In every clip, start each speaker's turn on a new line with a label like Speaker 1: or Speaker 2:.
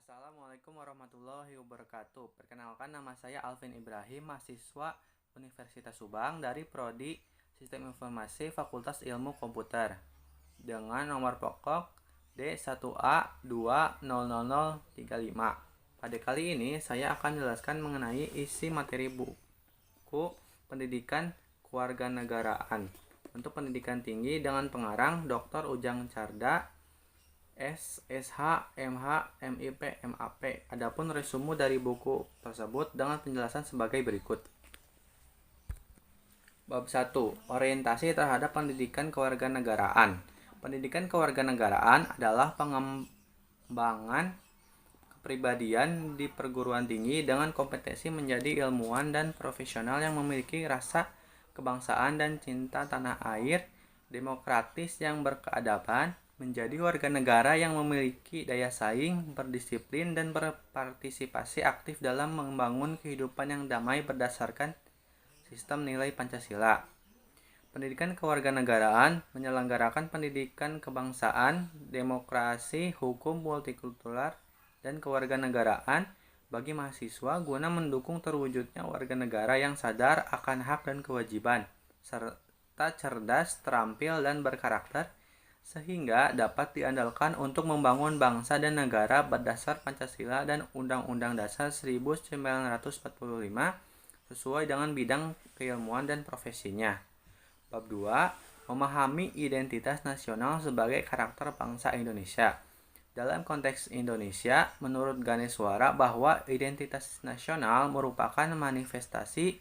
Speaker 1: Assalamualaikum warahmatullahi wabarakatuh. Perkenalkan, nama saya Alvin Ibrahim, mahasiswa Universitas Subang dari Prodi Sistem Informasi Fakultas Ilmu Komputer dengan nomor pokok D1A2000035. Pada kali ini saya akan menjelaskan mengenai isi materi buku Pendidikan Kewarganegaraan untuk pendidikan tinggi dengan pengarang Dr. Ujang Carda, SSH, MH, MIP, MAP. Adapun resume dari buku tersebut dengan penjelasan sebagai berikut. Bab 1. Orientasi terhadap pendidikan kewarganegaraan. Pendidikan kewarganegaraan adalah pengembangan kepribadian di perguruan tinggi dengan kompetensi menjadi ilmuwan dan profesional yang memiliki rasa kebangsaan dan cinta tanah air, demokratis yang berkeadaban, menjadi warga negara yang memiliki daya saing, berdisiplin, dan berpartisipasi aktif dalam membangun kehidupan yang damai berdasarkan sistem nilai Pancasila. Pendidikan kewarganegaraan menyelenggarakan pendidikan kebangsaan, demokrasi, hukum multikultural, dan kewarganegaraan bagi mahasiswa guna mendukung terwujudnya warga negara yang sadar akan hak dan kewajiban, serta cerdas, terampil, dan berkarakter, sehingga dapat diandalkan untuk membangun bangsa dan negara berdasar Pancasila dan Undang-Undang Dasar 1945 sesuai dengan bidang keilmuan dan profesinya. Bab 2. Memahami identitas nasional sebagai karakter bangsa Indonesia. Dalam konteks Indonesia, menurut Ganeswara bahwa identitas nasional merupakan manifestasi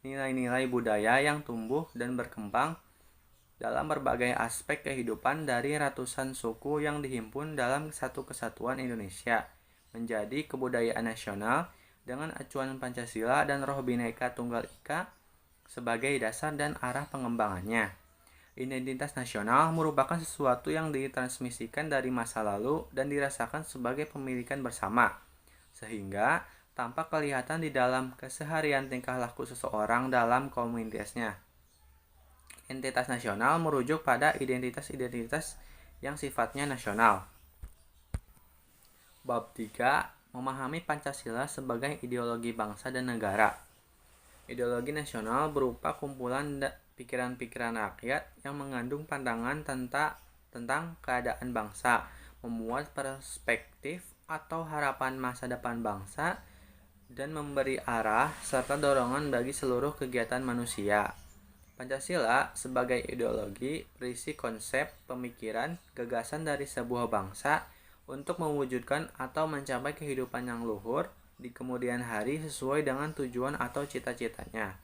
Speaker 1: nilai-nilai budaya yang tumbuh dan berkembang dalam berbagai aspek kehidupan dari ratusan suku yang dihimpun dalam satu kesatuan Indonesia menjadi kebudayaan nasional dengan acuan Pancasila dan Roh Bhinneka Tunggal Ika sebagai dasar dan arah pengembangannya. Identitas nasional merupakan sesuatu yang ditransmisikan dari masa lalu dan dirasakan sebagai pemilikan bersama, sehingga tampak kelihatan di dalam keseharian tingkah laku seseorang dalam komunitasnya. Identitas nasional merujuk pada identitas-identitas yang sifatnya nasional. Bab 3. Memahami Pancasila sebagai ideologi bangsa dan negara. Ideologi nasional berupa kumpulan pikiran-pikiran rakyat yang mengandung pandangan tentang keadaan bangsa, memuat perspektif atau harapan masa depan bangsa, dan memberi arah serta dorongan bagi seluruh kegiatan manusia. Pancasila sebagai ideologi berisi konsep, pemikiran, gagasan dari sebuah bangsa untuk mewujudkan atau mencapai kehidupan yang luhur di kemudian hari sesuai dengan tujuan atau cita-citanya.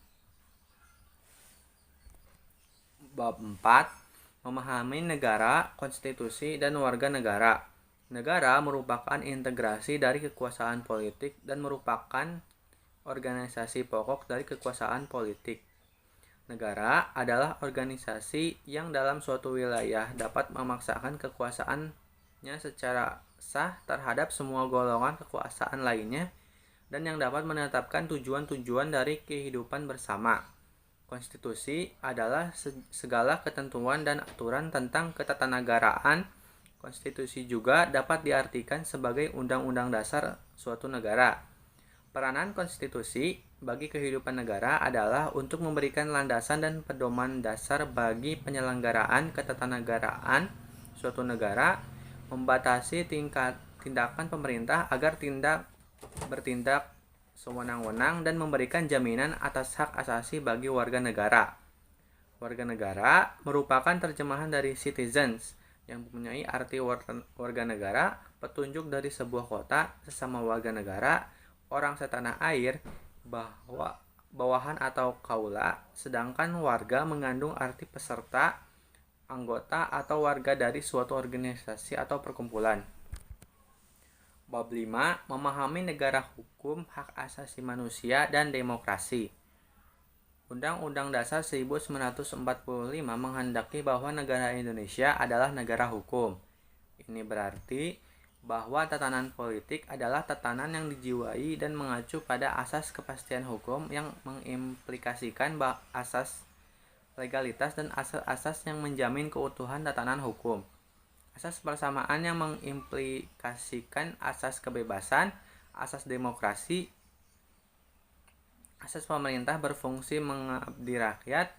Speaker 1: Bab 4. Memahami negara, konstitusi, dan warga negara. Negara merupakan integrasi dari kekuasaan politik dan merupakan organisasi pokok dari kekuasaan politik. Negara adalah organisasi yang dalam suatu wilayah dapat memaksakan kekuasaannya secara sah terhadap semua golongan kekuasaan lainnya dan yang dapat menetapkan tujuan-tujuan dari kehidupan bersama. Konstitusi adalah segala ketentuan dan aturan tentang ketatanegaraan. Konstitusi juga dapat diartikan sebagai undang-undang dasar suatu negara. Peranan konstitusi bagi kehidupan negara adalah untuk memberikan landasan dan pedoman dasar bagi penyelenggaraan ketatanegaraan suatu negara, membatasi tindakan pemerintah agar bertindak sewenang-wenang, dan memberikan jaminan atas hak asasi bagi warga negara. Warga negara merupakan terjemahan dari citizens, yang mempunyai arti warga negara, petunjuk dari sebuah kota, sesama warga negara, orang setanah air, bawahan atau kaula, sedangkan warga mengandung arti peserta, anggota atau warga dari suatu organisasi atau perkumpulan. Bab 5. Memahami negara hukum, hak asasi manusia, dan demokrasi. Undang-Undang Dasar 1945 menghendaki bahwa negara Indonesia adalah negara hukum. Ini berarti bahwa tatanan politik adalah tatanan yang dijiwai dan mengacu pada asas kepastian hukum yang mengimplikasikan asas legalitas dan asas-asas yang menjamin keutuhan tatanan hukum. Asas persamaan yang mengimplikasikan asas kebebasan, asas demokrasi, asas pemerintah berfungsi mengabdi rakyat,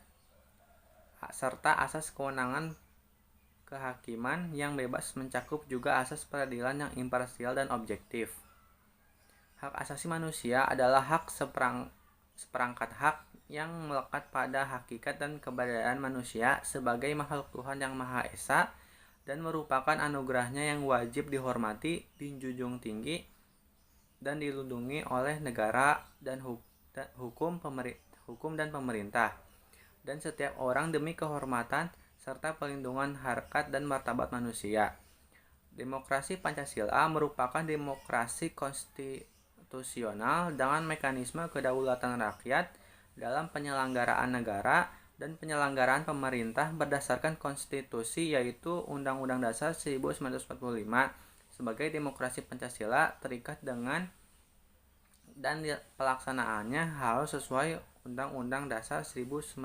Speaker 1: serta asas kewenangan kehakiman yang bebas mencakup juga asas peradilan yang imparsial dan objektif. Hak asasi manusia adalah hak seperangkat hak yang melekat pada hakikat dan keberadaan manusia sebagai makhluk Tuhan yang Maha Esa dan merupakan anugerahnya yang wajib dihormati, dijunjung tinggi, dan dilindungi oleh negara dan hukum dan pemerintah, dan setiap orang demi kehormatan serta pelindungan harkat dan martabat manusia. Demokrasi Pancasila merupakan demokrasi konstitusional dengan mekanisme kedaulatan rakyat dalam penyelenggaraan negara dan penyelenggaraan pemerintah berdasarkan konstitusi, yaitu Undang-Undang Dasar 1945. Sebagai demokrasi Pancasila terikat dengan dan pelaksanaannya harus sesuai Undang-Undang Dasar 1945.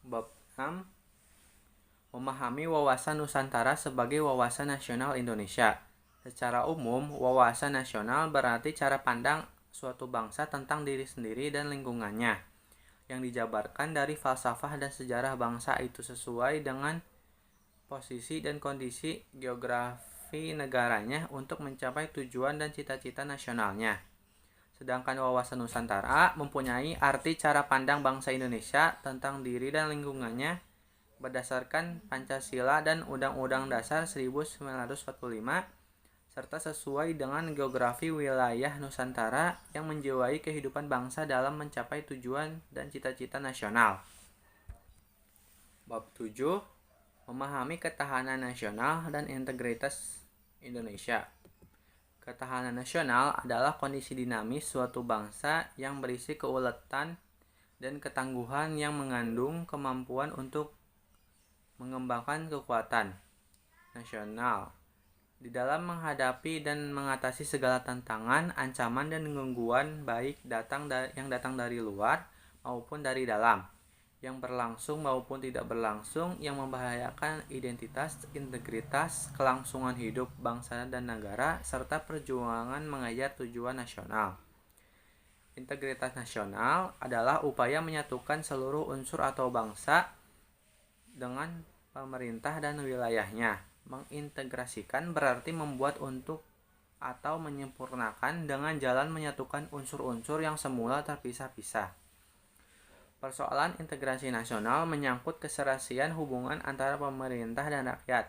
Speaker 1: Bab 6. Memahami wawasan Nusantara sebagai wawasan nasional Indonesia. Secara umum, wawasan nasional berarti cara pandang suatu bangsa tentang diri sendiri dan lingkungannya, yang dijabarkan dari falsafah dan sejarah bangsa itu sesuai dengan posisi dan kondisi geografi negaranya untuk mencapai tujuan dan cita-cita nasionalnya. Sedangkan wawasan Nusantara mempunyai arti cara pandang bangsa Indonesia tentang diri dan lingkungannya berdasarkan Pancasila dan Undang-Undang Dasar 1945 serta sesuai dengan geografi wilayah Nusantara yang menjiwai kehidupan bangsa dalam mencapai tujuan dan cita-cita nasional. Bab 7. Memahami ketahanan nasional dan integritas Indonesia. Ketahanan nasional adalah kondisi dinamis suatu bangsa yang berisi keuletan dan ketangguhan yang mengandung kemampuan untuk mengembangkan kekuatan nasional di dalam menghadapi dan mengatasi segala tantangan, ancaman, dan gangguan baik yang datang dari luar maupun dari dalam, yang berlangsung maupun tidak berlangsung, yang membahayakan identitas, integritas, kelangsungan hidup bangsa dan negara, serta perjuangan mengejar tujuan nasional. Integritas nasional adalah upaya menyatukan seluruh unsur atau bangsa dengan pemerintah dan wilayahnya. Mengintegrasikan berarti membuat untuk atau menyempurnakan dengan jalan menyatukan unsur-unsur yang semula terpisah-pisah. Persoalan integrasi nasional menyangkut keserasian hubungan antara pemerintah dan rakyat,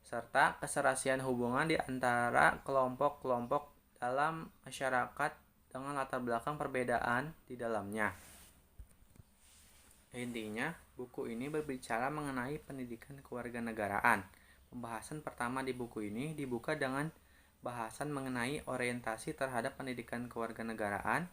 Speaker 1: serta keserasian hubungan di antara kelompok-kelompok dalam masyarakat dengan latar belakang perbedaan di dalamnya. Intinya, buku ini berbicara mengenai pendidikan kewarganegaraan. Pembahasan pertama di buku ini dibuka dengan bahasan mengenai orientasi terhadap pendidikan kewarganegaraan.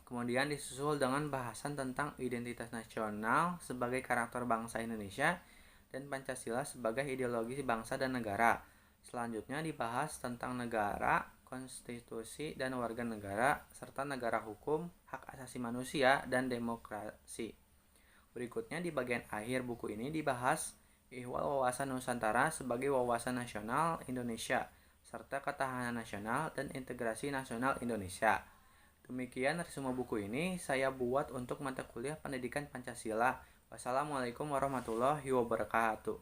Speaker 1: Kemudian disusul dengan bahasan tentang identitas nasional sebagai karakter bangsa Indonesia dan Pancasila sebagai ideologi bangsa dan negara. Selanjutnya dibahas tentang negara, konstitusi dan warga negara, serta negara hukum, hak asasi manusia, dan demokrasi. Berikutnya di bagian akhir buku ini dibahas ihwal wawasan Nusantara sebagai wawasan nasional Indonesia, serta ketahanan nasional dan integrasi nasional Indonesia. Demikian resume buku ini saya buat untuk mata kuliah Pendidikan Pancasila. Wassalamualaikum warahmatullahi wabarakatuh.